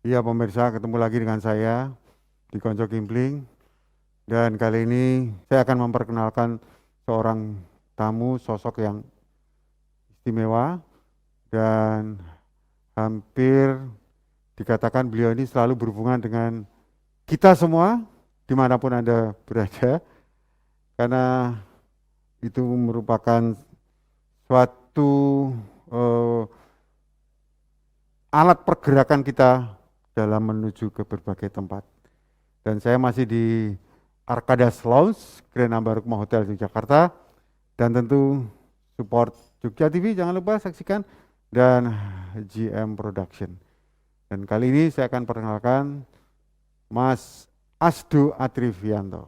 Iya pemirsa, ketemu lagi dengan saya di Konco Gimpling dan kali ini saya akan memperkenalkan seorang tamu sosok yang istimewa dan hampir dikatakan beliau ini selalu berhubungan dengan kita semua dimanapun Anda berada karena itu merupakan suatu eh, alat pergerakan kita dalam menuju ke berbagai tempat. Dan saya masih di Arkadas Lounge, Grand Ambarukmo Hotel Yogyakarta. Dan tentu support Jogja TV, jangan lupa saksikan. Dan GM Production. Dan kali ini saya akan perkenalkan Mas Asdo Atrivianto,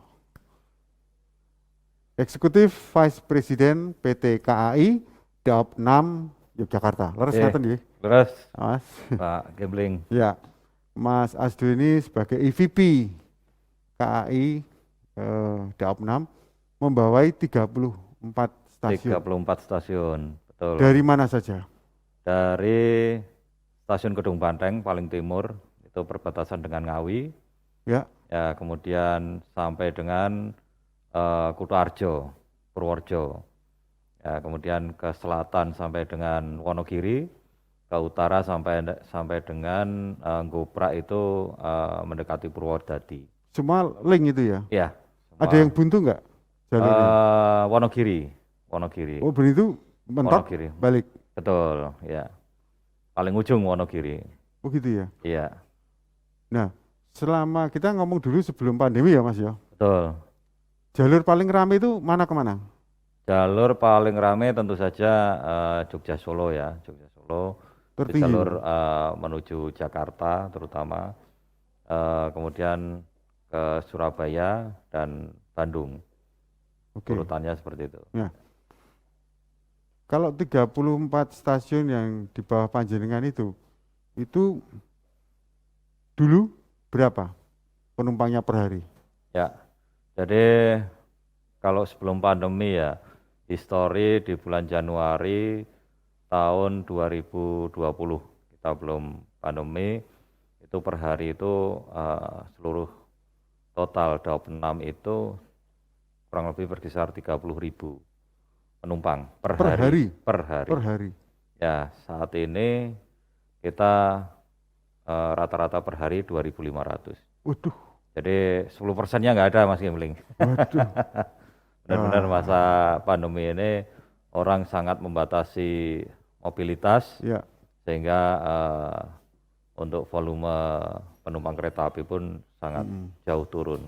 Eksekutif Vice President PT KAI Daop 6 Yogyakarta. Leres ngaten nggih, Terus Mas. Pak Gembling. Ya, Mas Asdo ini sebagai EVP KAI Daop 6 membawai 34 stasiun. 34 stasiun, betul. Dari mana saja? Dari stasiun Kedung Banteng paling timur, itu perbatasan dengan Ngawi. Ya, Ya, kemudian sampai dengan Kutoarjo, Purworejo. Ya, kemudian ke selatan sampai dengan Wonogiri, ke utara sampai dengan Goprak itu mendekati Purwodadi. semua link itu ya. Ya, Ada yang buntu nggak jalurnya? Wonogiri. Oh, begitu mentok Wonogiri. balik. Betul, ya. Paling ujung Wonogiri. Oh gitu ya. Iya, Nah, selama kita ngomong dulu sebelum pandemi ya Mas ya. betul. Jalur paling ramai itu mana kemana? Jalur paling ramai tentu saja Jogja Solo ya, Jogja Solo. Itu Tertinggi. jalur menuju Jakarta terutama. Kemudian ke Surabaya dan Bandung. Oke. Urutannya seperti itu. Ya. Kalau 34 stasiun yang di bawah Panjenengan itu dulu berapa penumpangnya per hari? Ya, jadi kalau sebelum pandemi ya, histori di bulan Januari tahun 2020, kita belum pandemi, itu per hari itu seluruh total Daop 6 itu kurang lebih berkisar 30.000 penumpang per Per hari? Per hari. Per hari. Ya, saat ini kita rata-rata per hari 2.500. Waduh, Jadi 10%-nya nggak ada Mas Gembling. waduh. Benar-benar Ah, masa pandemi ini orang sangat membatasi mobilitas ya. sehingga untuk volume penumpang kereta api pun sangat Mm-mm. jauh turun.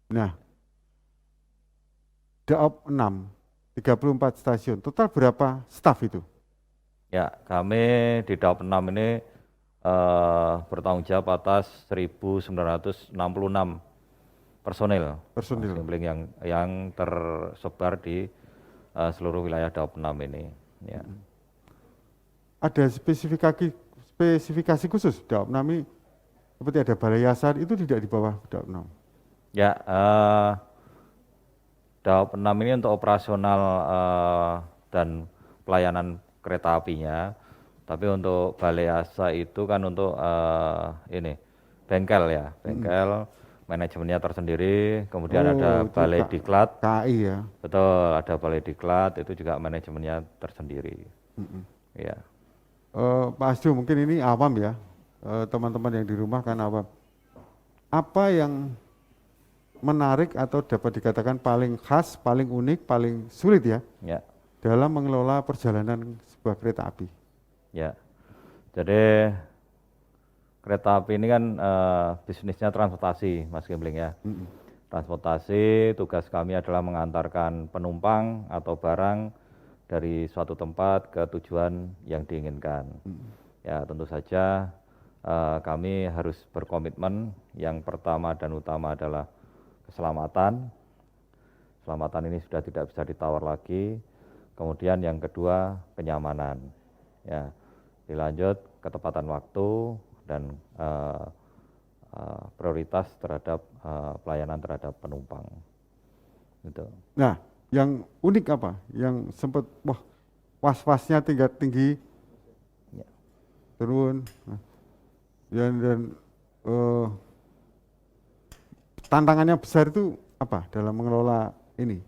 Nah, Daop 6, 34 stasiun. Total berapa staf itu? Ya, kami di Daop 6 ini bertanggung jawab atas 1.966 personil Mas Personil. Gembling yang tersebar di seluruh wilayah Daop 6 ini. Ya. Ada spesifikasi khusus Daop 6 ini seperti ada balai yasar itu tidak di bawah Daop 6. Ya, Daop 6 ini untuk operasional dan pelayanan kereta apinya, tapi untuk balai asa itu kan untuk ini bengkel ya, bengkel manajemennya tersendiri, kemudian ada itu balai diklat, KAI ya. betul ada balai diklat itu juga manajemennya tersendiri. Mm-mm. Ya, Pak Asdo mungkin ini awam ya, teman-teman yang di rumah kan awam. Apa yang menarik atau dapat dikatakan paling khas, paling unik, paling sulit ya ya, dalam mengelola perjalanan sebuah kereta api? ya. Jadi kereta api ini kan bisnisnya transportasi, Mas Gembling ya. Mm-mm. Transportasi, tugas kami adalah mengantarkan penumpang atau barang dari suatu tempat ke tujuan yang diinginkan. Ya, tentu saja kami harus berkomitmen. Yang pertama dan utama adalah keselamatan. Keselamatan ini sudah tidak bisa ditawar lagi. Kemudian yang kedua, kenyamanan. Ya, dilanjut ketepatan waktu dan prioritas terhadap pelayanan terhadap penumpang. Gitu. Nah, yang unik apa? Yang sempat was-wasnya tingkat tinggi Ya. turun. Nah, Ya, dan eh, tantangannya besar itu apa dalam mengelola ini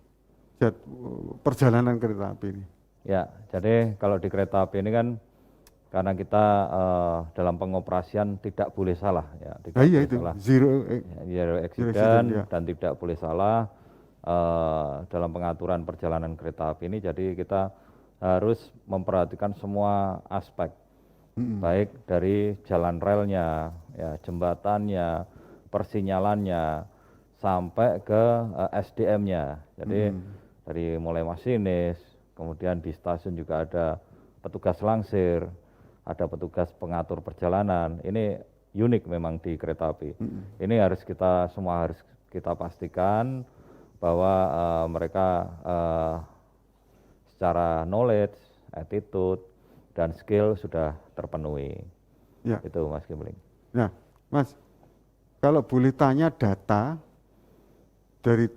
perjalanan kereta api ini? Ya, jadi kalau di kereta api ini kan karena kita dalam pengoperasian tidak boleh salah, ya, Nah tidak iya boleh itu salah, zero, zero zero accident ya. accident dan tidak boleh salah dalam pengaturan perjalanan kereta api ini. Jadi kita harus memperhatikan semua aspek, Mm-mm. baik dari jalan relnya, ya, jembatannya, persinyalannya, sampai ke SDM-nya. Jadi Mm-mm. dari mulai masinis, kemudian di stasiun juga ada petugas langsir, ada petugas pengatur perjalanan. Ini unik memang di kereta api. Mm-mm. Ini semua harus kita pastikan bahwa mereka secara knowledge, attitude, dan skill sudah terpenuhi. Ya. Itu Mas Gimpling. Nah, Mas, kalau boleh tanya data dari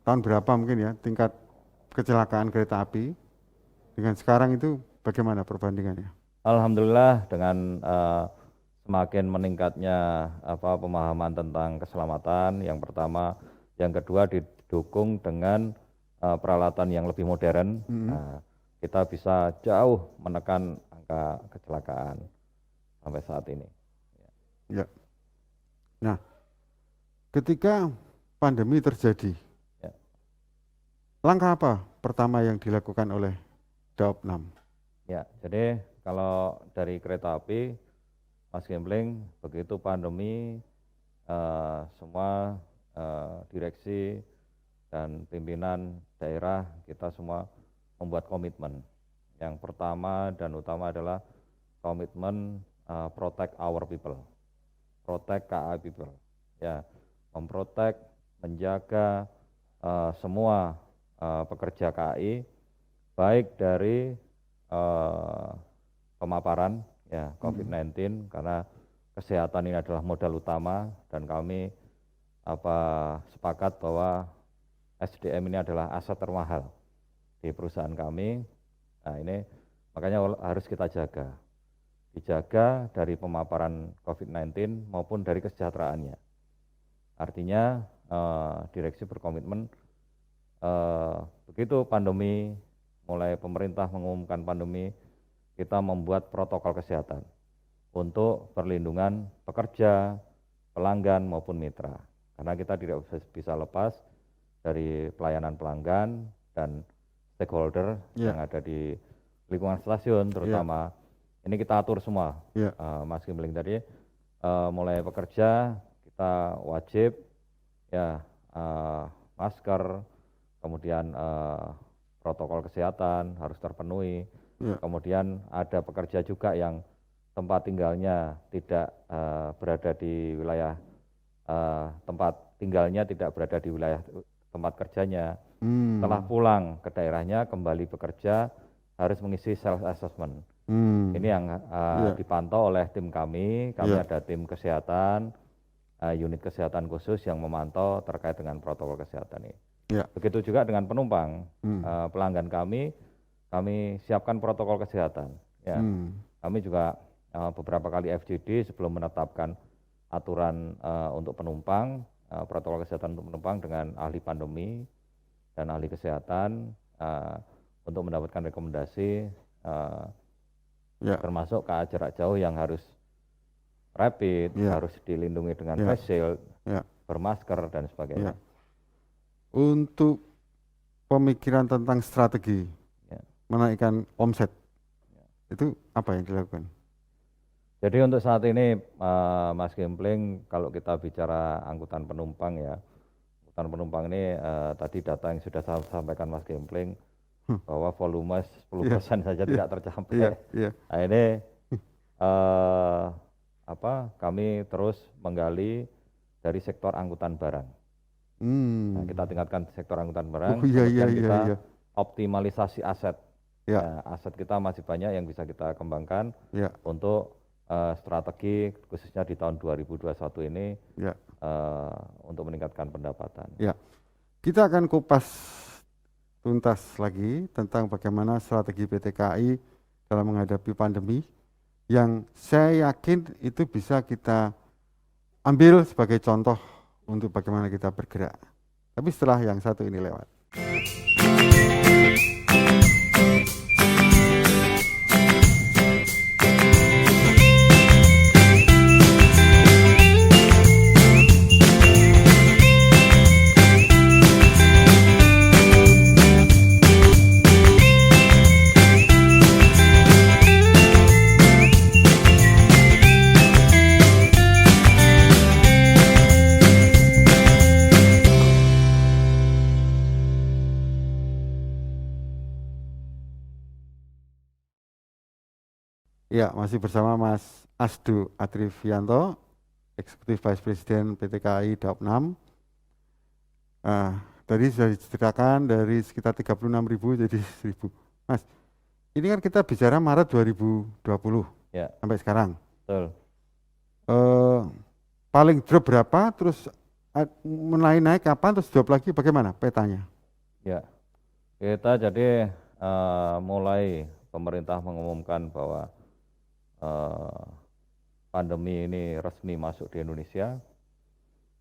tahun berapa mungkin ya tingkat kecelakaan kereta api dengan sekarang itu bagaimana perbandingannya? Alhamdulillah dengan semakin meningkatnya pemahaman tentang keselamatan, yang pertama, yang kedua didukung dengan peralatan yang lebih modern, kita bisa jauh menekan angka kecelakaan sampai saat ini. Ya. Nah, ketika pandemi terjadi, Ya. langkah apa pertama yang dilakukan oleh Daop 6? Ya, jadi kalau dari kereta api, Mas Gimpling, begitu pandemi, semua direksi dan pimpinan daerah kita semua membuat komitmen. Yang pertama dan utama adalah komitmen protect our people, protect KAI people, ya, memprotek, menjaga semua pekerja KAI, baik dari pemaparan ya COVID-19, karena kesehatan ini adalah modal utama dan kami sepakat bahwa SDM ini adalah aset termahal di perusahaan kami. Nah ini makanya harus kita jaga, dijaga dari pemaparan COVID-19 maupun dari kesejahteraannya. Artinya direksi berkomitmen begitu pandemi, mulai pemerintah mengumumkan pandemi, kita membuat protokol kesehatan untuk perlindungan pekerja, pelanggan maupun mitra. Karena kita tidak bisa lepas dari pelayanan pelanggan dan stakeholder yang ada di lingkungan stasiun terutama. Ini kita atur semua, Mas Gimpling tadi, mulai pekerja kita wajib ya masker, kemudian protokol kesehatan harus terpenuhi. Kemudian ada pekerja juga yang tempat tinggalnya tidak berada di wilayah tempat tinggalnya tidak berada di wilayah tempat kerjanya. Setelah pulang ke daerahnya kembali bekerja harus mengisi self assessment. Ini yang dipantau oleh tim kami. Kami ada tim kesehatan, unit kesehatan khusus yang memantau terkait dengan protokol kesehatan ini. Begitu juga dengan penumpang, pelanggan kami siapkan protokol kesehatan. Ya, kami juga beberapa kali FGD sebelum menetapkan aturan untuk penumpang, protokol kesehatan untuk penumpang dengan ahli pandemi dan ahli kesehatan untuk mendapatkan rekomendasi, termasuk KA jarak jauh yang harus rapid, harus dilindungi dengan face shield, bermasker dan sebagainya. Untuk pemikiran tentang strategi menaikkan omset, itu apa yang dilakukan? Jadi untuk saat ini Mas Gimpling, kalau kita bicara angkutan penumpang ya, angkutan penumpang ini tadi data yang sudah saya sampaikan Mas Gimpling, bahwa volume 10% saja tidak tercapai. Nah ini kami terus menggali dari sektor angkutan barang. Nah, kita tingkatkan sektor angkutan barang, kemudian kita optimalisasi aset. Ya, aset kita masih banyak yang bisa kita kembangkan untuk strategi khususnya di tahun 2021 ini untuk meningkatkan pendapatan. Kita akan kupas tuntas lagi tentang bagaimana strategi PT KAI dalam menghadapi pandemi yang saya yakin itu bisa kita ambil sebagai contoh untuk bagaimana kita bergerak. Tapi setelah yang satu ini lewat. Ya, masih bersama Mas Asdu Atrivianto, Eksekutif Vice President PT KAI Daop 6. Tadi sudah diceritakan dari sekitar 36.000 jadi 1.000. Mas, ini kan kita bicara Maret 2020 Ya, sampai sekarang. betul. Paling drop berapa, terus mulai naik kapan, terus drop lagi bagaimana petanya? Ya, kita jadi mulai pemerintah mengumumkan bahwa pandemi ini resmi masuk di Indonesia.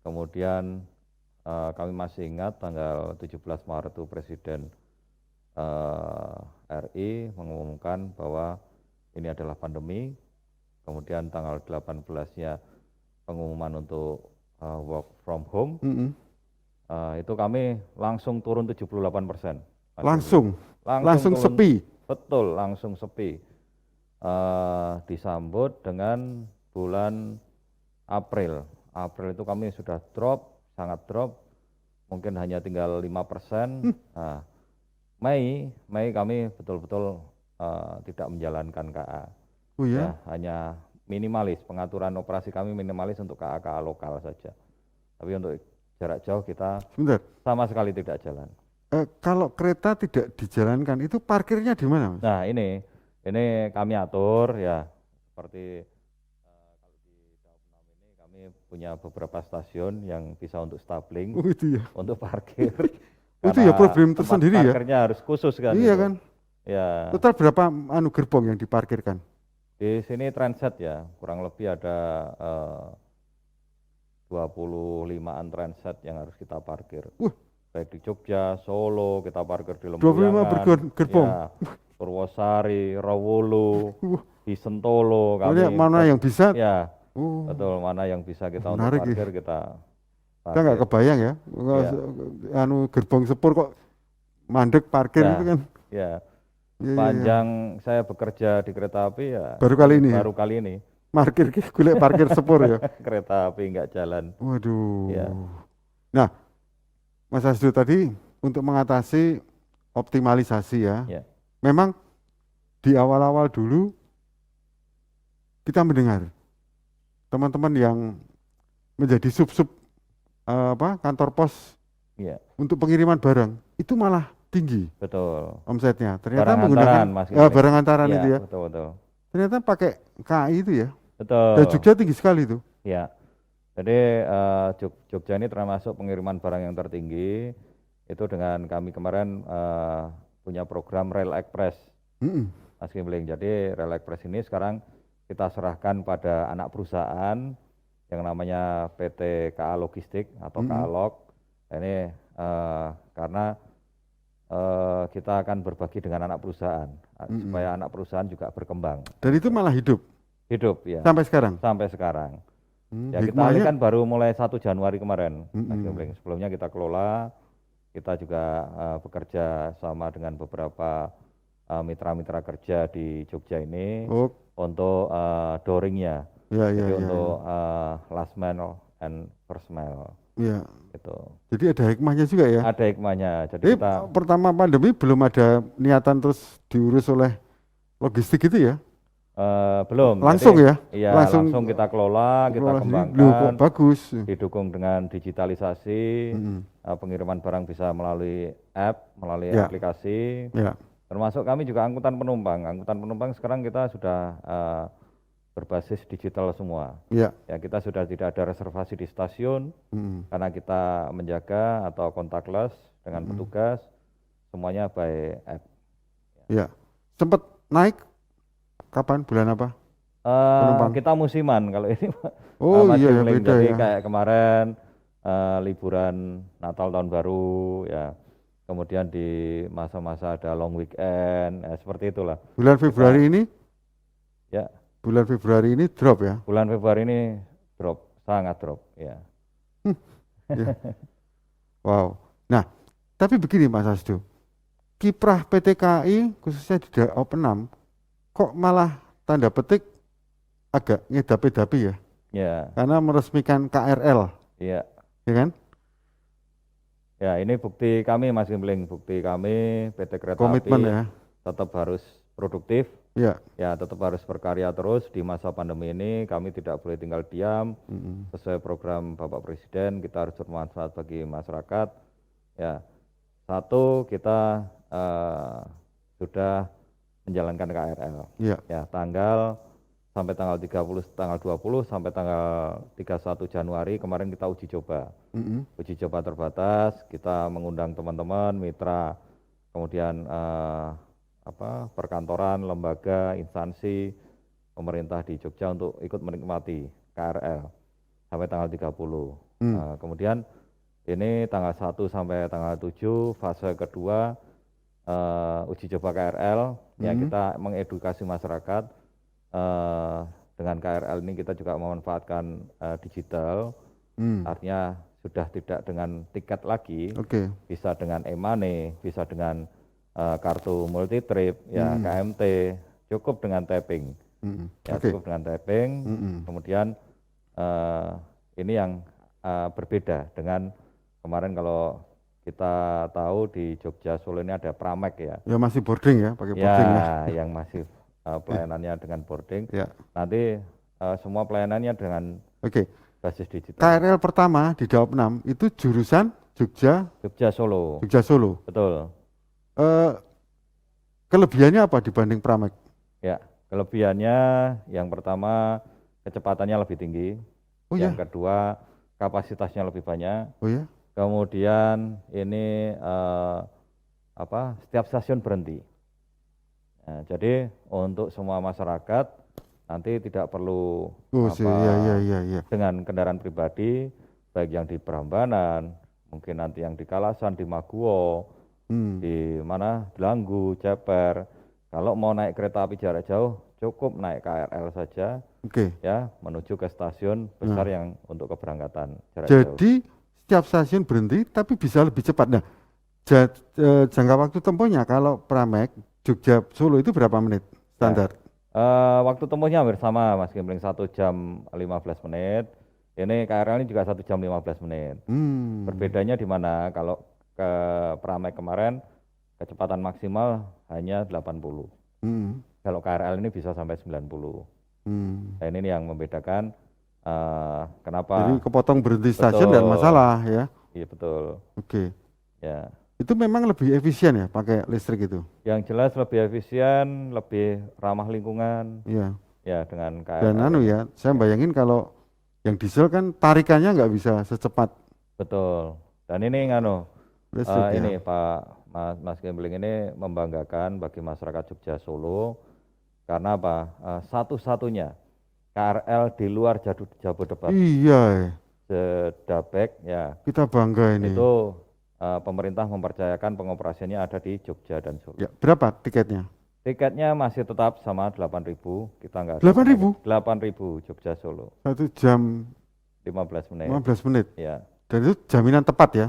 Kemudian kami masih ingat tanggal 17 Maret itu Presiden RI mengumumkan bahwa ini adalah pandemi. Kemudian tanggal 18-nya pengumuman untuk work from home. Itu kami langsung turun 78%. Langsung turun, sepi. Betul, langsung sepi. Disambut dengan bulan April. April itu kami sudah drop, sangat drop, mungkin hanya tinggal 5%. Nah, Mei kami betul-betul tidak menjalankan KA. Oh ya? Ya, hanya minimalis, pengaturan operasi kami minimalis untuk KA lokal saja. Tapi untuk jarak jauh kita Sebentar. sama sekali tidak jalan. Kalau kereta tidak dijalankan, itu parkirnya di mana, Mas? Nah, ini kami atur ya, seperti kalau di Daop 6 ini kami punya beberapa stasiun yang bisa untuk stapling, Oh itu ya. untuk parkir. Itu ya problem tempat tersendiri ya. parkirnya harus khusus kan. Iya itu. kan. Ya, Total berapa gerbong yang diparkirkan? di sini transit ya, kurang lebih ada 25-an transit yang harus kita parkir. Baik di Jogja, Solo, kita parkir di 25 Lempuyangan, gerbong. ya, Purwosari, Rawolo, di Sentolo. Mana yang bisa? Ya, betul, mana yang bisa kita untuk Menarik parkir, ya. kita Kita nggak kebayang ya. Gerbong sepur kok mandek parkir Ya. itu kan. Ya, Iya, panjang saya bekerja di kereta api ya. Baru kali ini ya? Baru kali ini. Golek parkir sepur ya. Kereta api nggak jalan. Waduh. Ya. Nah, Mas Asdu tadi untuk mengatasi optimalisasi ya. Ya. Memang di awal-awal dulu kita mendengar teman-teman yang menjadi sub-sub kantor pos Ya, untuk pengiriman barang itu malah tinggi betul. omsetnya. Ternyata Barang menggunakan antaran, Mas Gembling. barang antaran Ya, itu ya. betul, betul. Ternyata pakai KAI itu ya. Betul. Dan Jogja tinggi sekali itu. Ya, jadi Jogja ini termasuk pengiriman barang yang tertinggi. Itu dengan kami kemarin punya program Rail Express, Mas Gembling. Jadi Rail Express ini sekarang kita serahkan pada anak perusahaan yang namanya PT KA Logistik atau KA Log. Ini karena kita akan berbagi dengan anak perusahaan supaya anak perusahaan juga berkembang. Dan itu malah hidup Ya. sampai sekarang. Sampai sekarang. Ya, kita Hikmahnya- alihkan baru mulai 1 Januari kemarin, Mas Mm-mm. Gembling. Sebelumnya kita kelola, kita juga bekerja sama dengan beberapa mitra-mitra kerja di Jogja ini Oh, untuk dooringnya. ya, Jadi ya, ya. untuk last mile and first mile Ya. gitu. Jadi ada hikmahnya juga ya. Ada hikmahnya. Jadi Jadi kita pertama pandemi belum ada niatan terus diurus oleh logistik itu ya. belum. Langsung Jadi, ya. Iya, Langsung langsung kita kelola, kita Loh, kembangkan. kok bagus. Didukung dengan digitalisasi, pengiriman barang bisa melalui app, melalui Ya. aplikasi. Ya. Termasuk kami juga angkutan penumpang. Angkutan penumpang sekarang kita sudah berbasis digital semua. Ya. Ya, kita sudah tidak ada reservasi di stasiun karena kita menjaga atau contactless dengan petugas, semuanya by app. Ya. Sempat naik kapan? Bulan apa? penumpang? Kita musiman kalau ini Oh Mas iya ya, Gembling. beda Jadi ya. kayak kemarin liburan Natal tahun baru ya. Kemudian di masa-masa ada long weekend, seperti itulah. Bulan Kita Februari ini, ya bulan Februari ini drop ya. bulan Februari ini drop, sangat drop ya. Ya. Wow. Nah, tapi begini Mas Hasdo, kiprah PT KAI khususnya di Daop 6 kok malah tanda petik agak ngedapi-dapi ya, Ya, karena meresmikan KRL, ya. ya kan? Ya, ini bukti kami Mas Gembling, bukti kami PT Kereta Komitmen Api ya. tetap harus produktif, Ya. ya tetap harus berkarya terus di masa pandemi ini. Kami tidak boleh tinggal diam, Mm-mm. sesuai program Bapak Presiden, kita harus bermanfaat bagi masyarakat. Ya, satu kita sudah menjalankan KRL. Ya. Ya, sampai tanggal 30, tanggal 20 sampai tanggal 31 Januari kemarin kita uji coba. Mm-mm. Uji coba terbatas, kita mengundang teman-teman, mitra, kemudian perkantoran, lembaga, instansi, pemerintah di Jogja untuk ikut menikmati KRL sampai tanggal 30. Kemudian ini tanggal 1 sampai tanggal 7 fase kedua uji coba KRL, ya kita mengedukasi masyarakat. Dengan KRL ini kita juga memanfaatkan digital, artinya sudah tidak dengan tiket lagi, Oke. bisa dengan e-money, bisa dengan kartu multi trip, ya KMT, cukup dengan tapping, ya Oke. cukup dengan tapping. Kemudian ini yang berbeda dengan kemarin kalau kita tahu di Jogja Solo ini ada Pramek ya. Ya masih boarding ya, pakai Ya, boarding ya. yang masih pelayanannya dengan boarding. Ya. Nanti semua pelayanannya dengan Oke. basis digital. KRL pertama di Daop 6 itu jurusan Jogja Solo. Solo. Betul. Kelebihannya apa dibanding Pramek? Ya, kelebihannya yang pertama kecepatannya lebih tinggi. Oh ya. Yang kedua kapasitasnya lebih banyak. Oh ya. Kemudian ini setiap stasiun berhenti. Nah, jadi untuk semua masyarakat nanti tidak perlu Iya. dengan kendaraan pribadi, baik yang di Prambanan, mungkin nanti yang di Kalasan, di Maguwo, di mana Delanggu, Ceper. Kalau mau naik kereta api jarak jauh, cukup naik KRL saja, Oke. ya menuju ke stasiun besar yang untuk keberangkatan jarak jauh. Jadi setiap stasiun berhenti, tapi bisa lebih cepat. Nah, jangka waktu tempuhnya kalau Pramek Jogja Solo itu berapa menit standar? Waktu tempuhnya hampir sama Mas Gembling, 1 jam 15 menit. Ini KRL ini juga 1 jam 15 menit. Berbedanya di mana? Kalau ke Pramek kemarin kecepatan maksimal hanya 80. Kalau KRL ini bisa sampai 90. Nah, ini yang membedakan kenapa. Jadi kepotong berhenti stasiun dan masalah ya. Iya betul. Oke. Ya. Itu memang lebih efisien ya pakai listrik itu? Yang jelas lebih efisien, lebih ramah lingkungan. Iya. Ya dengan KRL. Dan saya bayangin kalau yang diesel kan tarikannya nggak bisa secepat. Betul. Dan ini listrik, ini Pak Mas Gembling ini membanggakan bagi masyarakat Jogja Solo karena apa? Satu-satunya KRL di luar Jabodetabek. Iya. Sedabek ya. Kita bangga ini. Itu pemerintah mempercayakan pengoperasiannya ada di Jogja dan Solo. Ya, berapa tiketnya? Tiketnya masih tetap sama 8.000, kita nggak. 8.000? 8.000 Jogja Solo. 1 jam 15 menit. 15 menit. Ya. Dan itu jaminan tepat ya?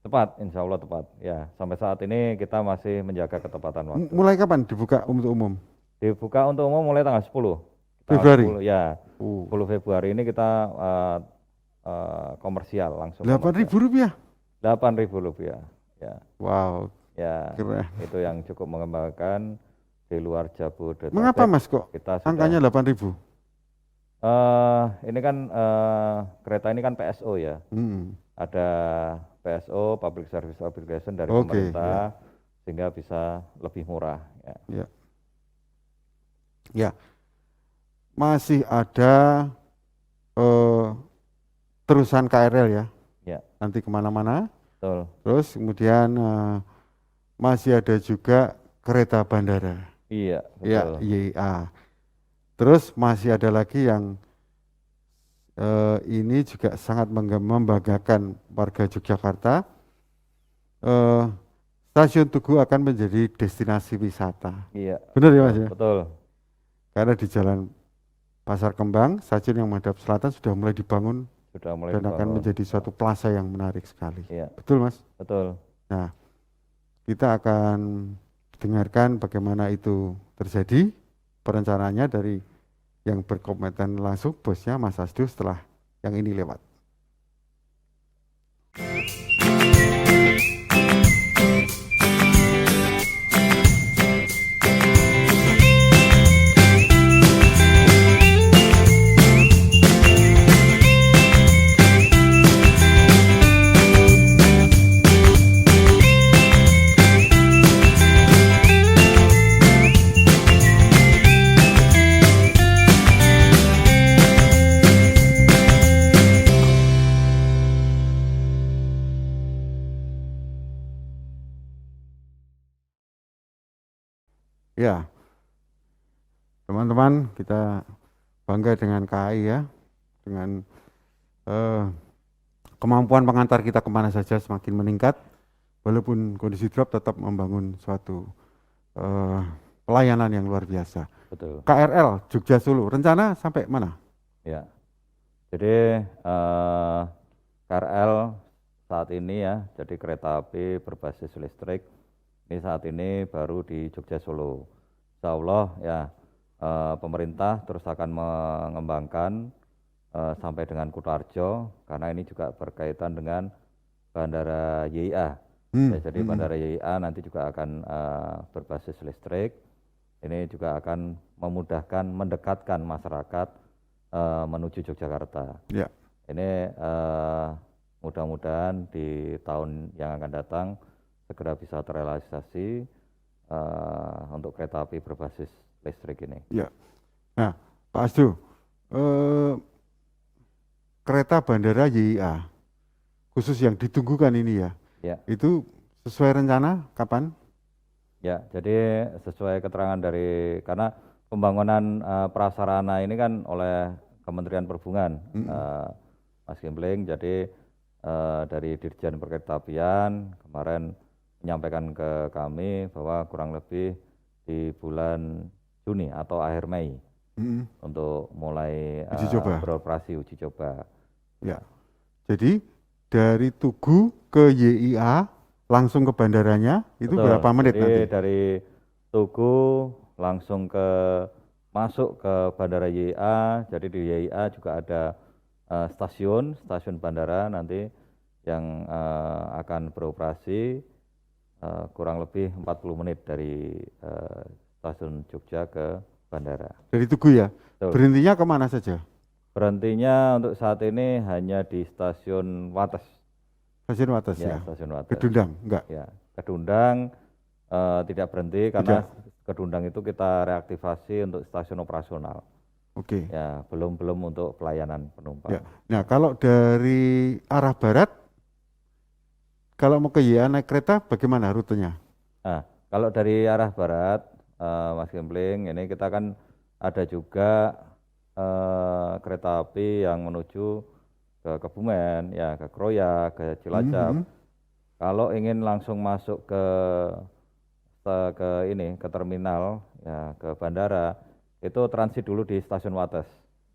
Tepat, insya Allah tepat. Ya, sampai saat ini kita masih menjaga ketepatan waktu. Mulai kapan dibuka untuk umum? Dibuka untuk umum mulai tanggal 10. Februari? 10, ya. 10 Februari ini kita komersial langsung. 8.000 rupiah? 8.000 rupiah. Ya. Wow. Ya. Keren. Itu yang cukup mengembangkan di luar Jabodetabek. Mengapa Mas kok angkanya 8.000? Ini kan kereta ini kan PSO ya. Ada PSO, Public Service Obligation dari pemerintah, sehingga bisa lebih murah. Ya. Ya. Masih ada terusan KRL ya. Ya. Nanti kemana-mana. Betul. Terus kemudian masih ada juga kereta bandara. Iya, betul. Ya, iya. Terus masih ada lagi yang ini juga sangat membanggakan warga Yogyakarta. Eh, Stasiun Tugu akan menjadi destinasi wisata. Iya, Benar ya Mas ya? betul, Karena di Jalan Pasar Kembang, stasiun yang menghadap selatan sudah mulai dibangun sudah mulai dan akan dibangun. menjadi suatu plaza yang menarik sekali. Iya, Betul Mas? betul. Nah, kita akan dengarkan bagaimana itu terjadi, perencanaannya dari yang berkompeten langsung, bosnya Mas Asdu setelah yang ini lewat. Ya, teman-teman, kita bangga dengan KAI ya, dengan kemampuan pengantar kita kemana saja semakin meningkat, walaupun kondisi drop tetap membangun suatu pelayanan yang luar biasa. Betul. KRL Jogja Solo, rencana sampai mana? Ya, jadi KRL saat ini ya, jadi kereta api berbasis listrik, ini saat ini baru di Jogja Solo. Insya Allah ya, pemerintah terus akan mengembangkan sampai dengan Kutarjo, karena ini juga berkaitan dengan Bandara YIA. Ya, jadi Bandara YIA nanti juga akan berbasis listrik. Ini juga akan memudahkan, mendekatkan masyarakat menuju Yogyakarta. Ya. Ini mudah-mudahan di tahun yang akan datang segera bisa terrealisasi untuk kereta api berbasis listrik ini. Ya. Nah, Pak Asdu, kereta bandara YIA khusus yang ditunggukan ini ya, itu sesuai rencana kapan? Ya, jadi sesuai keterangan dari, karena pembangunan prasarana ini kan oleh Kementerian Perhubungan, Mas Gimpling, jadi dari Dirjen Perkeretaapian kemarin menyampaikan ke kami bahwa kurang lebih di bulan Juni atau akhir Mei untuk mulai beroperasi uji coba. Ya, jadi dari Tugu ke YIA langsung ke bandaranya itu Betul. berapa menit jadi nanti? Dari Tugu langsung masuk ke Bandara YIA, jadi di YIA juga ada stasiun bandara nanti yang akan beroperasi kurang lebih 40 menit dari stasiun Jogja ke bandara. Dari Tugu ya? Betul. Berhentinya kemana saja? Berhentinya untuk saat ini hanya di stasiun Wates. Stasiun Wates ya? Stasiun Wates. Kedundang, enggak? Ya, Kedundang tidak berhenti karena Kedundang itu kita reaktivasi untuk stasiun operasional. Oke. Ya, belum untuk pelayanan penumpang. Ya. Nah, kalau dari arah barat, kalau mau ke YIA naik kereta, bagaimana rutenya? Nah, kalau dari arah barat, Mas Gimpling, ini kita kan ada juga kereta api yang menuju ke Kebumen, ya ke Kroya, ke Cilacap. Kalau ingin langsung masuk ke terminal, ya ke bandara, itu transit dulu di stasiun Wates.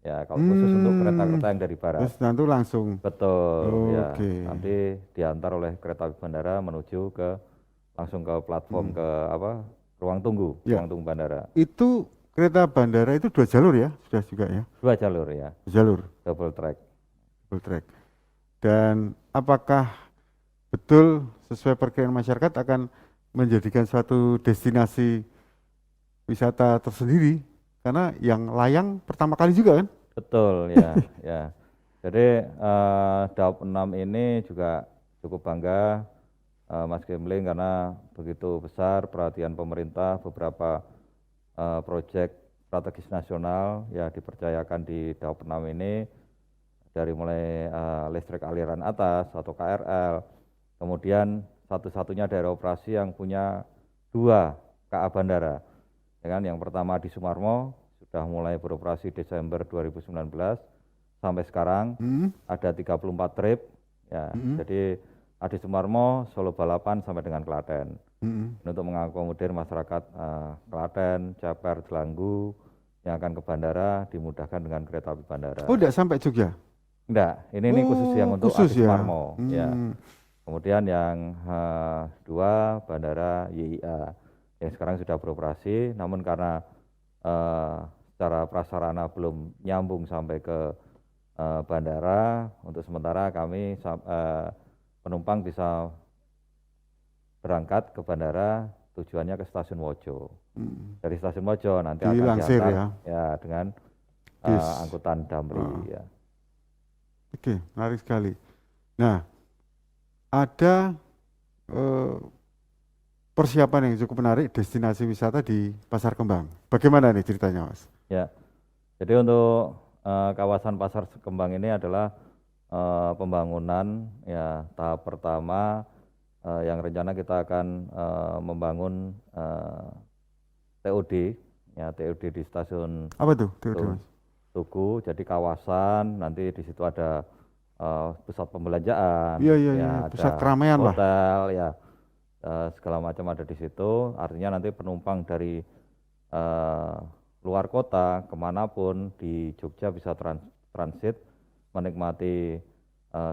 Ya, kalau khusus untuk kereta-kereta yang dari barat. Terus nanti langsung. Betul, ya. Nanti diantar oleh kereta api bandara menuju langsung ke platform ruang tunggu bandara. Itu kereta bandara itu 2 jalur ya, sudah juga ya? 2 jalur ya. 2 jalur. Double track. Dan apakah betul sesuai perkiraan masyarakat akan menjadikan suatu destinasi wisata tersendiri? Karena yang layang pertama kali juga kan? Betul ya, ya. Jadi Daop 6 ini juga cukup bangga Mas Gimpling karena begitu besar perhatian pemerintah, beberapa proyek strategis nasional ya dipercayakan di Daop 6 ini, dari mulai listrik aliran atas atau KRL, kemudian satu-satunya daerah operasi yang punya 2 KA bandara. Ya kan? Yang pertama di Sumarmo sudah mulai beroperasi Desember 2019 sampai sekarang ada 34 trip ya. Jadi Adi Sumarmo Solo Balapan sampai dengan Klaten. Ini untuk mengakomodir masyarakat Klaten, Ceper, Jelanggu yang akan ke bandara dimudahkan dengan kereta api bandara. Oh, tidak sampai Jogja? Enggak, ini khusus yang untuk khusus Adi ya? Sumarmo. Ya. Kemudian yang dua bandara YIA yang sekarang sudah beroperasi, namun karena secara prasarana belum nyambung sampai ke bandara, untuk sementara kami penumpang bisa berangkat ke bandara, tujuannya ke stasiun Wojo. Dari stasiun Wojo nanti akan Dilansir diantar ya dengan angkutan Damri. Ya. Oke, menarik sekali. Nah, ada persiapan yang cukup menarik destinasi wisata di Pasar Kembang. Bagaimana nih ceritanya, Mas? Ya, jadi untuk kawasan Pasar Kembang ini adalah pembangunan ya tahap pertama yang rencana kita akan membangun TOD ya, TOD di stasiun Apa tuh TOD, Mas? Tugu. Jadi kawasan nanti di situ ada pusat pembelanjaan, Iya, pusat keramaian lah. Hotel ya. Segala macam ada di situ, artinya nanti penumpang dari luar kota kemanapun di Jogja bisa transit menikmati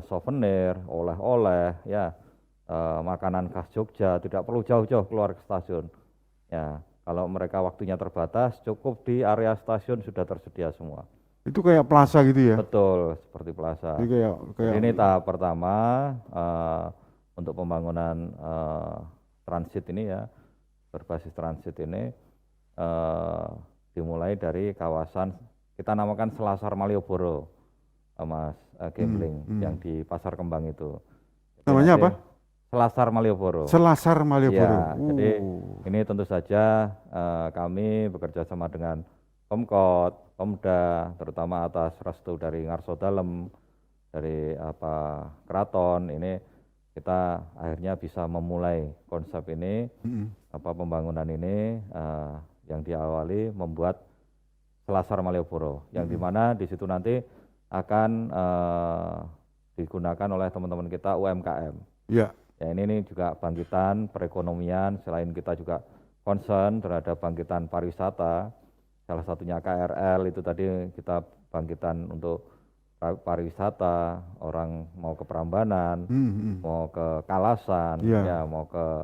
souvenir, oleh-oleh, ya makanan khas Jogja, tidak perlu jauh-jauh keluar ke stasiun. Ya, kalau mereka waktunya terbatas, cukup di area stasiun sudah tersedia semua. Itu kayak plaza gitu ya? Betul, seperti plaza. Kayak ini tahap pertama. Untuk pembangunan transit ini ya, berbasis transit ini dimulai dari kawasan kita namakan Selasar Malioboro, Mas Gambling, yang di Pasar Kembang itu. Namanya apa? Selasar Malioboro. Selasar Malioboro. Ya, jadi ini tentu saja kami bekerja sama dengan Pemkot, Pemda, terutama atas restu dari Ngarso Dalem, dari Keraton ini. Kita akhirnya bisa memulai konsep ini, pembangunan ini yang diawali membuat Selasar Malioboro, yang dimana di situ nanti akan digunakan oleh teman-teman kita UMKM. Ya, ini juga bangkitan perekonomian, selain kita juga concern terhadap bangkitan pariwisata, salah satunya KRL itu tadi kita bangkitan untuk pariwisata, orang mau ke Prambanan, mau ke Kalasan, ya mau ke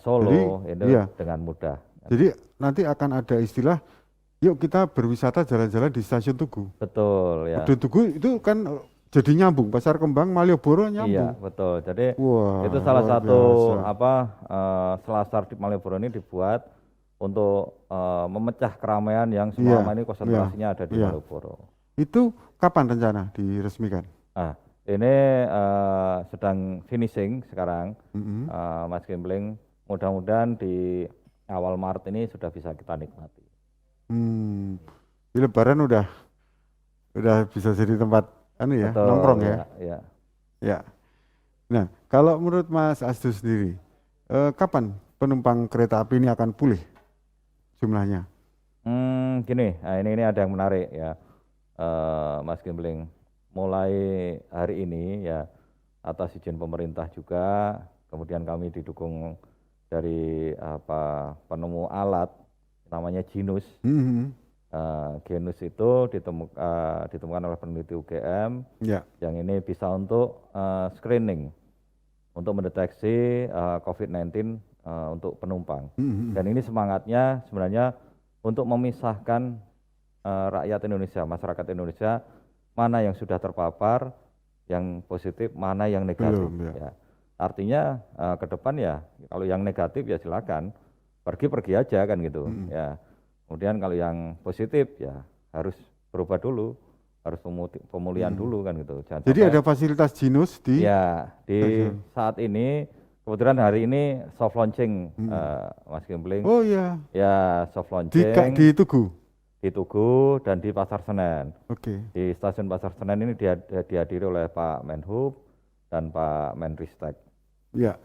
Solo, jadi, itu dengan mudah. Jadi nanti akan ada istilah, yuk kita berwisata jalan-jalan di stasiun Tugu. Betul ya. Di Tugu itu kan jadi nyambung, Pasar Kembang, Malioboro nyambung. Iya betul. Jadi itu salah satu Selasar di Malioboro ini dibuat untuk memecah keramaian yang selama ini konsentrasinya ada di Malioboro. Itu kapan rencana diresmikan? Ini sedang finishing sekarang, Mas Gambling. Mudah-mudahan di awal Maret ini sudah bisa kita nikmati. Di Lebaran udah bisa jadi tempat nongkrong ya. Ya. Nah, kalau menurut Mas Asdu sendiri, kapan penumpang kereta api ini akan pulih jumlahnya? Gini, ini ada yang menarik ya. Mas Gambling, mulai hari ini ya atas izin pemerintah juga, kemudian kami didukung dari penemu alat namanya Genus. Genus itu ditemukan oleh peneliti UGM, yang ini bisa untuk screening, untuk mendeteksi COVID-19 untuk penumpang. Dan ini semangatnya sebenarnya untuk memisahkan rakyat Indonesia, masyarakat Indonesia, mana yang sudah terpapar, yang positif, mana yang negatif. Ya. Artinya ke depan ya, kalau yang negatif ya silakan pergi aja kan gitu. Ya. Kemudian kalau yang positif ya harus berubah dulu, harus pemulihan dulu kan gitu. Jangan jadi ada fasilitas Genus di? Ya, di saat ini kebetulan hari ini soft launching, Mas Gambling. Oh iya. Ya soft launching. Di Tugu? Di Tugu dan di Pasar Senen. Di stasiun Pasar Senen ini dihadiri oleh Pak Menhub dan Pak Menristek. Ya.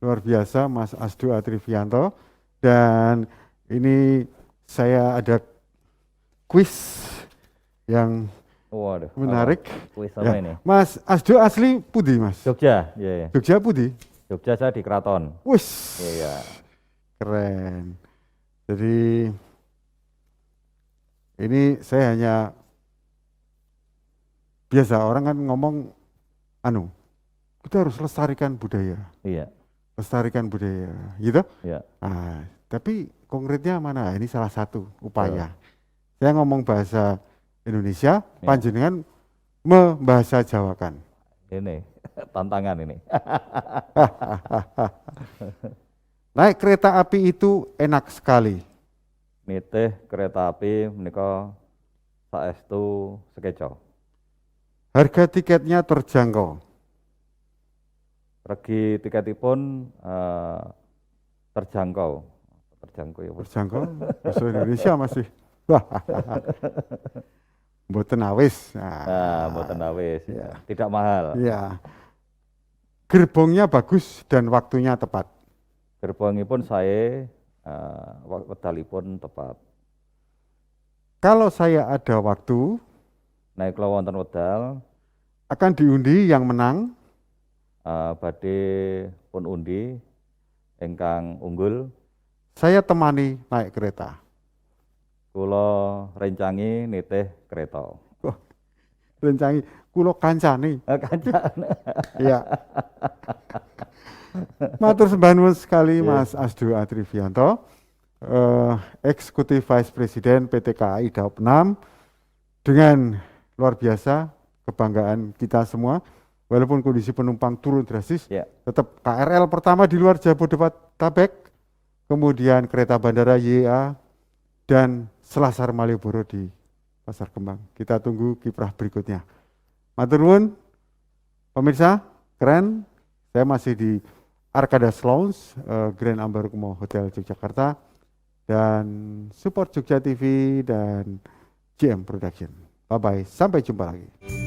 Luar biasa Mas Asdu Atrivianto, dan ini saya ada kuis yang Waduh, menarik. kuis apa Ya, ini? Mas Asdo asli Pudi, Mas? Jogja, ya, ya. Jogja Pudi? Jogja saya di Keraton. Wis, Iya. keren. Jadi ini saya hanya biasa orang kan ngomong, kita harus lestarikan budaya, Iya, gitu. iya. Tapi konkretnya mana? Ini salah satu upaya. Saya ngomong bahasa Indonesia, Ya. panjenengan membahasa Jawakan. Ini tantangan ini. Naik kereta api itu enak sekali. Nitih kereta api menika saestu sekeco. Harga tiketnya terjangkau. Regi tiketipun terjangkau. Terjangkau ya, Bos. Terjangkau bahasa Indonesia masih. Mboten awis. Mboten awis, ya. Tidak mahal. Ya. Gerbongnya bagus dan waktunya tepat. Gerbongipun saya wedalipun tepat. Kalau saya ada waktu, Naik kula wonten wedal akan diundi yang menang. badhe pun undi ingkang unggul. Saya temani naik kereta. Kula rencangi nitih kereta. Rencangi, kulo kancani. Kancan. Iya. Matur sembah nuwun sekali Mas Asdo Adrivianto, Eksekutif Vice President PT KAI Daop 6, dengan luar biasa kebanggaan kita semua, walaupun kondisi penumpang turun drastis, tetap KRL pertama di luar Jabodetabek, kemudian kereta bandara YA, dan Selasar Malioboro di Pasar Kembang. Kita tunggu kiprah berikutnya. Matur nuwun, pemirsa, keren. Saya masih di Arkadas Lounge, Grand Ambarukmo Hotel Yogyakarta, dan support Jogja TV dan GM Production. Bye-bye, sampai jumpa lagi.